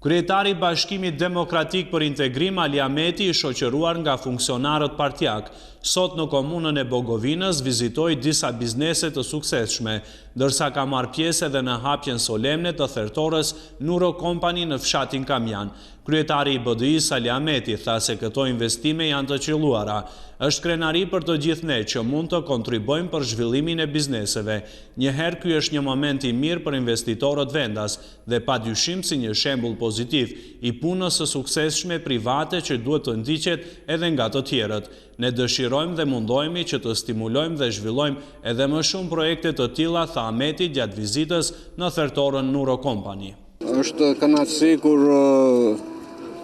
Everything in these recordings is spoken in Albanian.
Kryetari i Bashkimit Demokratik për Integrim Ali Ahmeti, i shoqëruar nga funksionarët partjak, sot në komunën e Bogovinës vizitoi disa biznese të suksesshme, ndërsa ka marrë pjesë edhe në hapjen solemne të thertorës Nuro Company në fshatin Kamjan. Kryetari i BDI-s Ali Ahmeti tha se këto investime janë të qelluara. Është krenari për të gjithë ne që mund të kontribojmë për zhvillimin e bizneseve. Njëherë ky është një moment i mirë për investitorët vendas dhe padyshim si një shembull pozitiv i punës së suksesshme private që duhet të ndiqet edhe nga të tjerët. Ne dëshirojmë dhe mundohemi që të stimulojmë dhe zhvillojmë edhe më shumë projekte të tilla, tha Ahmeti gjatë vizitës në thertorën Nuro Company. Është kënaqësi kur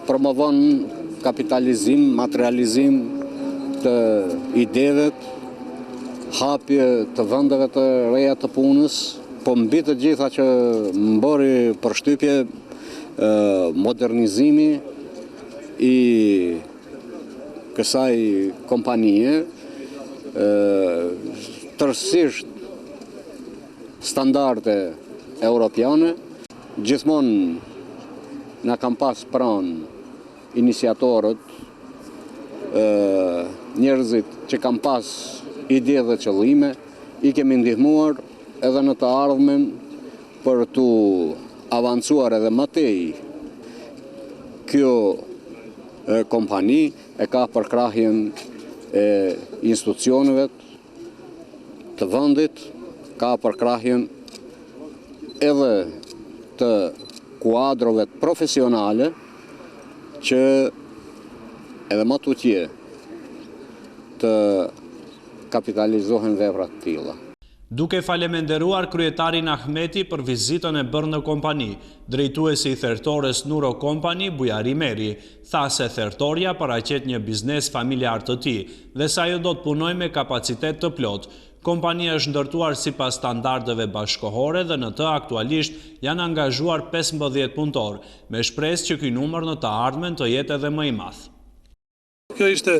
promovon kapitalizim, materializim të ideve, hapje të vendeve të reja të punës, po mbi të gjitha që mbori përshtypje modernizimi i kësaj kompanie, tërësisht standarde europiane. Gjithmonë na kam pas pranë iniciatorët, njerëzit që kam pas ide dhe qëllime, i kemi ndihmuar edhe në të ardhmen për të avancuar edhe më tej. Kjo kompani e ka përkrahjen e institucioneve të vendit, ka përkrahjen edhe të kuadrove profesionale që edhe më tutje të kapitalizohen vepra të tilla. Duke falemenderuar kryetarin Ahmeti për vizitën e bërë në kompani, drejtuesi i thertores Nuro Company, Bujari Meri, tha se thertoria paraqet një biznes familjar të tij dhe sa ajo do të punojë me kapacitet të plot. Kompania është ndërtuar sipas standardeve bashkëkohore dhe në të aktualisht janë angazhuar 15 punëtor, me shpresë që ky numër në të ardhmen të jetë edhe më i madh. Kjo ishte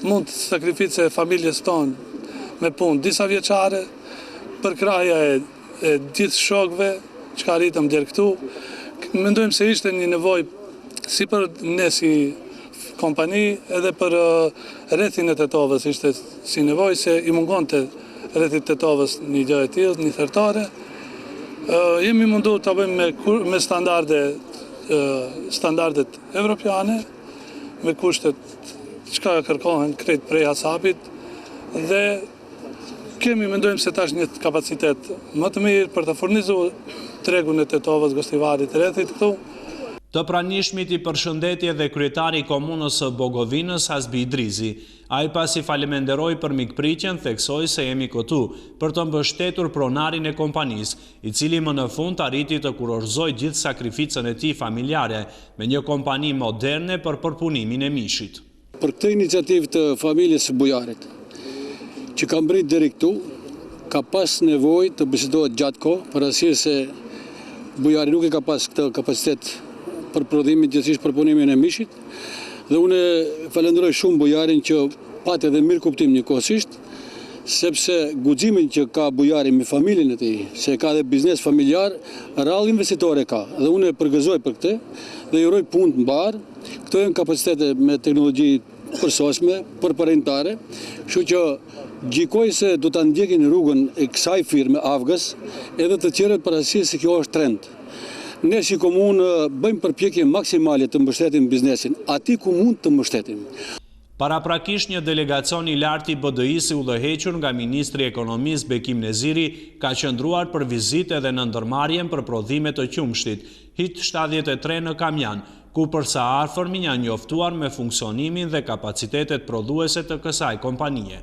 mund sakrifice e familjes tonë me punë disa vjeçare, për krahja e gjithë shokëve që ka arritëm deri këtu. Mendojmë se ishte një nevojë si për ne si kompani edhe për rrethin e Tetovës ishte si nevojë se i mungonte rrethit Tetovës një gjë e tillë, një thertore. Jemi munduar ta bëjmë me standardet evropiane, me kushtet që kërkohen krejt prej hesabit dhe mendojmë se tash një kapacitet më të mirë për të furnizuar tregun e Tetovës, Gostivarit, rrethit këtu. Të pranishmit i përshëndetje dhe kryetari i komunës së Bogovinës Hasbi Idrizi. Ai pasi falemenderoi për mikpritjen, theksoi se jemi këtu për të mbështetur pronarin e kompanisë, i cili më në fund arriti të kurorëzoj gjithë sakrificën e tij familjare me një kompani moderne për përpunimin e mishit. Për këtë iniciativë të familjes së Bujarit, që ka mbrit deri këtu, ka pas nevojë të bisedohet gjatë kohë, për arsye se Bujari nuk e ka pas këtë kapacitet për prodhimin gjithësisht përpunimin e mishit, dhe unë falenderoj shumë Bujarin që pati edhe mirë kuptim njëkohësisht, sepse guximin që ka Bujari me familjen e tij, se ka dhe biznes familjar, rrallë investitore ka, dhe unë e përgëzoj për këtë dhe i uroj punë të mbar. Këto janë kapacitete me teknologji përsosme, përparentare, kështu që gjikoj se do ta ndjekin rrugën e kësaj firme Avgës edhe të tjerët për arsye se kjo është trend. Ne si komunë bëjmë përpjekje maksimale të mbështetim biznesin, aty ku mund të mbështetim. Paraprakisht një delegacion i lartë i BDI-s i udhëhequr nga Ministri i Ekonomisë Bekim Neziri ka qëndruar për vizitë edhe në ndërmarrjen për prodhime të qumshtit, HIT 73 në Kamjan, ku përsa afërmi janë njoftuar me funksionimin dhe kapacitetet prodhuese të kësaj kompanie.